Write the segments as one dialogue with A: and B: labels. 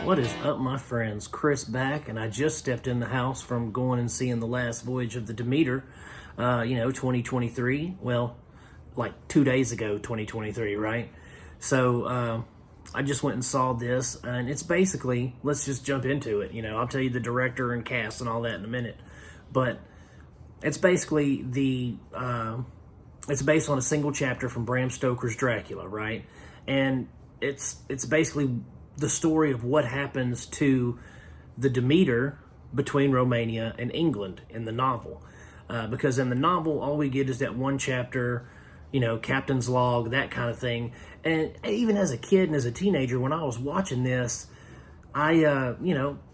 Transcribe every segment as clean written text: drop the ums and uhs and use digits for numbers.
A: What is up, my friends? Chris back, and I just stepped in the house from going and seeing the last voyage of the Demeter, 2023. Well, like 2 days ago, 2023, right? So I just went and saw this, and it's basically, let's just jump into it. I'll tell you the director and cast and all that in a minute, but it's basically it's based on a single chapter from Bram Stoker's Dracula, right? And it's basically the story of what happens to the Demeter between Romania and England in the novel. Because in the novel, all we get is that one chapter, captain's log, that kind of thing. And even as a kid and as a teenager, when I was watching this, I,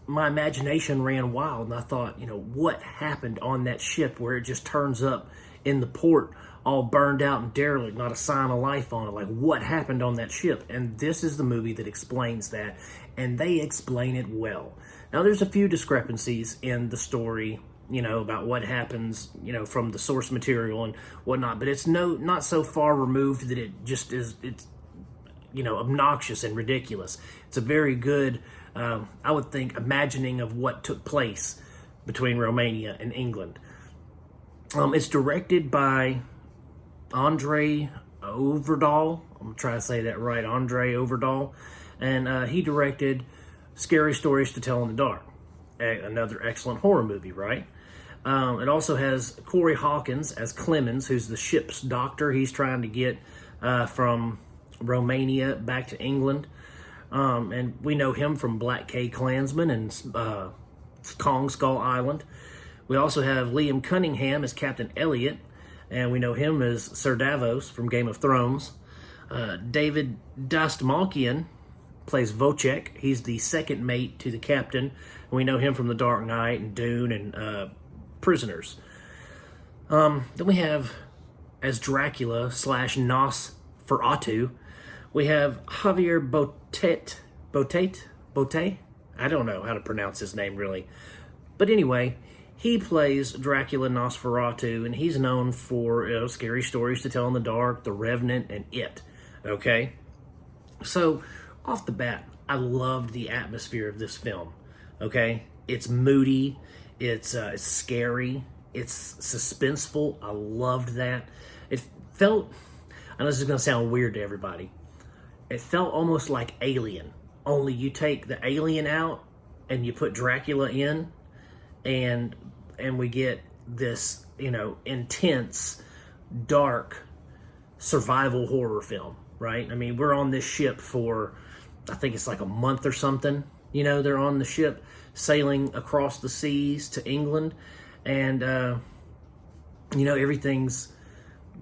A: my imagination ran wild. And I thought, what happened on that ship where it just turns up in the port all burned out and derelict, not a sign of life on it? Like, what happened on that ship? And this is the movie that explains that, and they explain it well. Now, there's a few discrepancies in the story, about what happens, from the source material and whatnot, but it's not so far removed that it just is, it's, obnoxious and ridiculous. It's a very good, I would think, imagining of what took place between Romania and England. It's directed by Andre Overdahl. I'm going to try to say that right, Andre Overdahl. And he directed Scary Stories to Tell in the Dark, another excellent horror movie, right? It also has Corey Hawkins as Clemens, who's the ship's doctor. He's trying to get from Romania back to England. And we know him from Black K Klansman and Kong Skull Island. We also have Liam Cunningham as Captain Elliot, and we know him as Sir Davos from Game of Thrones. David Dastmalchian plays Vocek. He's the second mate to the captain. We know him from The Dark Knight and Dune and Prisoners. Then we have, as Dracula / Nosferatu, we have Javier Botet? I don't know how to pronounce his name, really. But anyway, he plays Dracula Nosferatu, and he's known for Scary Stories to Tell in the Dark, The Revenant, and It. Okay? So, off the bat, I loved the atmosphere of this film. Okay? It's moody, it's scary, it's suspenseful. I loved that. It felt, I know this is going to sound weird to everybody, it felt almost like Alien. Only you take the alien out and you put Dracula in, and we get this, intense, dark survival horror film, right? I mean, we're on this ship for, I think it's like a month or something. They're on the ship sailing across the seas to England, and everything's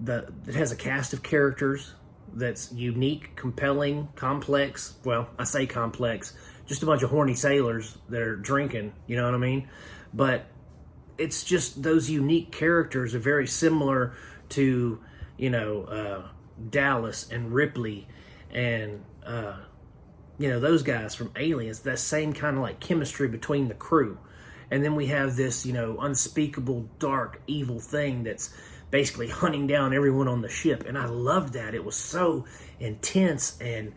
A: it has a cast of characters that's unique, compelling, complex. Well, I say complex, just a bunch of horny sailors that are drinking, you know what I mean? But it's just those unique characters are very similar to, Dallas and Ripley and, those guys from Aliens, that same kind of like chemistry between the crew. And then we have this, unspeakable, dark, evil thing that's basically hunting down everyone on the ship. And I loved that. It was so intense and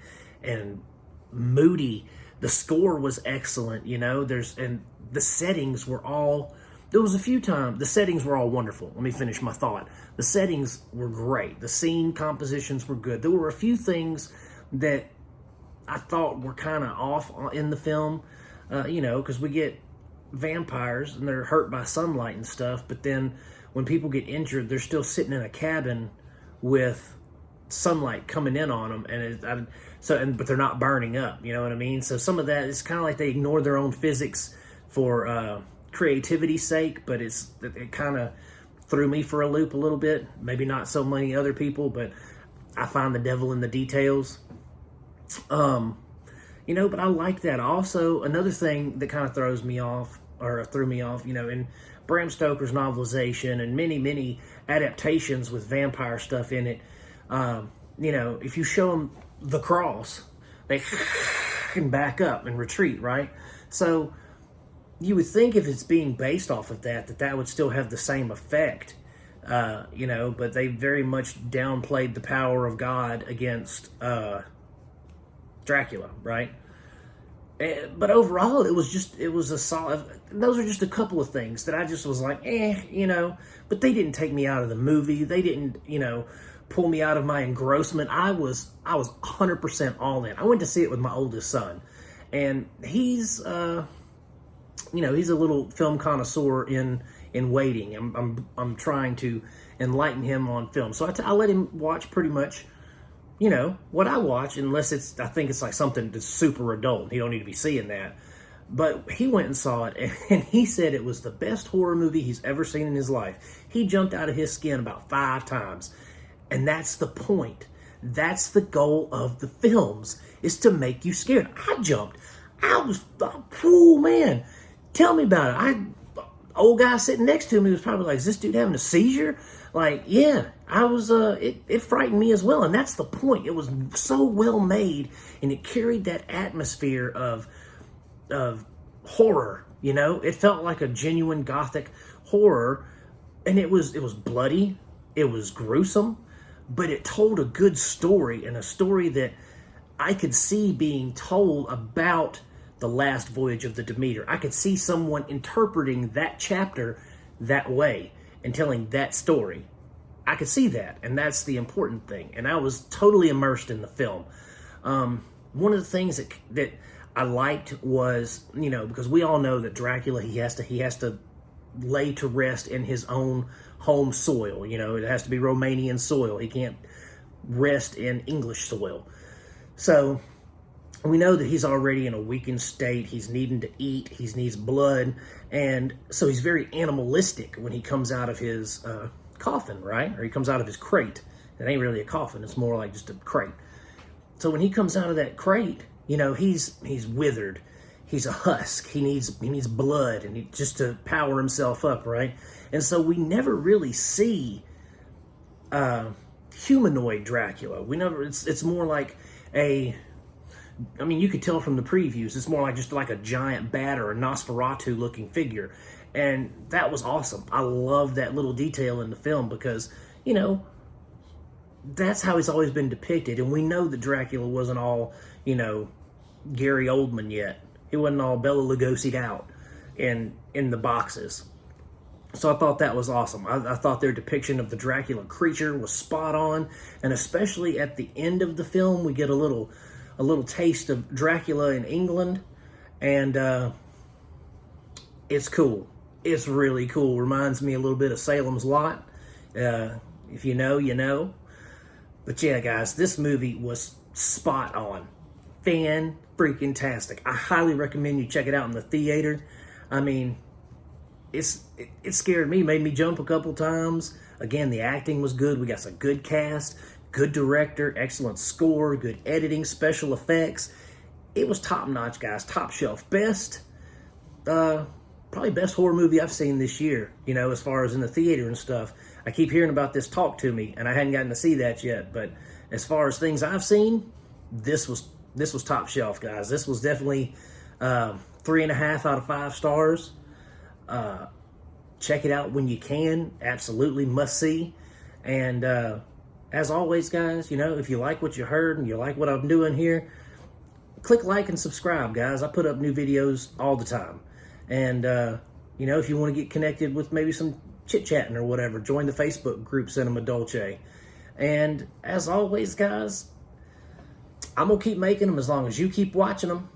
A: moody. The score was excellent, and the settings were all, there was a few times, the settings were all wonderful. Let me finish my thought. The settings were great. The scene compositions were good. There were a few things that I thought were kind of off in the film, because we get vampires and they're hurt by sunlight and stuff, but then when people get injured, they're still sitting in a cabin with sunlight coming in on them, but they're not burning up, you know what I mean? So some of that is kind of like they ignore their own physics for creativity's sake, but it kind of threw me for a loop a little bit. Maybe not so many other people, but I find the devil in the details. But I like that. Also, another thing that kind of threw me off, in Bram Stoker's novelization and many, many adaptations with vampire stuff in it, if you show them the cross, they can back up and retreat, right? So you would think if it's being based off of that would still have the same effect, but they very much downplayed the power of God against Dracula, right? But overall, it was a solid. Those are just a couple of things that I just was like, but they didn't take me out of the movie. They didn't, pull me out of my engrossment. I was 100% all in. I went to see it with my oldest son, and he's, he's a little film connoisseur in waiting. I'm trying to enlighten him on film, so I let him watch pretty much what I watch, unless I think it's like something that's super adult. He don't need to be seeing that. But he went and saw it, and he said it was the best horror movie he's ever seen in his life. He jumped out of his skin about 5 times. And that's the point. That's the goal of the films, is to make you scared. I jumped. Oh man. Tell me about it. Old guy sitting next to me was probably like, is this dude having a seizure? Like, yeah, I was, it frightened me as well. And that's the point. It was so well made, and it carried that atmosphere of horror, It felt like a genuine gothic horror, and it was bloody, it was gruesome, but it told a good story, and a story that I could see being told about the last voyage of the Demeter. I could see someone interpreting that chapter that way and telling that story. I could see that, and that's the important thing. And I was totally immersed in the film. One of the things that I liked was, because we all know that Dracula, he has to lay to rest in his own home soil. It has to be Romanian soil. He can't rest in English soil. So we know that he's already in a weakened state. He's needing to eat. He needs blood. And so he's very animalistic when he comes out of his coffin, right? Or he comes out of his crate. It ain't really a coffin. It's more like just a crate. So when he comes out of that crate, he's withered. He's a husk. He needs blood, and just to power himself up, right? And so we never really see humanoid Dracula. We never. It's more like you could tell from the previews. It's more like just like a giant bat or a Nosferatu-looking figure, and that was awesome. I love that little detail in the film because that's how he's always been depicted, and we know that Dracula wasn't all Gary Oldman yet. He wasn't all Bela Lugosi'd out in the boxes. So I thought that was awesome. I thought their depiction of the Dracula creature was spot on, and especially at the end of the film, we get a little taste of Dracula in England, and it's cool. It's really cool. Reminds me a little bit of Salem's Lot. If you know, you know. But yeah, guys, this movie was spot on. Fan-freaking-tastic. I highly recommend you check it out in the theater. It scared me, made me jump a couple times. Again, the acting was good. We got some good cast, good director, excellent score, good editing, special effects. It was top-notch, guys. Top shelf. Probably best horror movie I've seen this year, as far as in the theater and stuff. I keep hearing about this Talk to Me, and I hadn't gotten to see that yet. But as far as things I've seen, this was top shelf, guys. This was definitely 3.5 out of 5 stars. Check it out when you can. Absolutely must see. And as always, guys, if you like what you heard and you like what I'm doing here, click like and subscribe, guys. I put up new videos all the time. And, if you want to get connected with maybe some chit-chatting or whatever, join the Facebook group Cinema Dolce. And as always, guys, I'm going to keep making them as long as you keep watching them.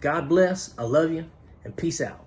A: God bless. I love you. And peace out.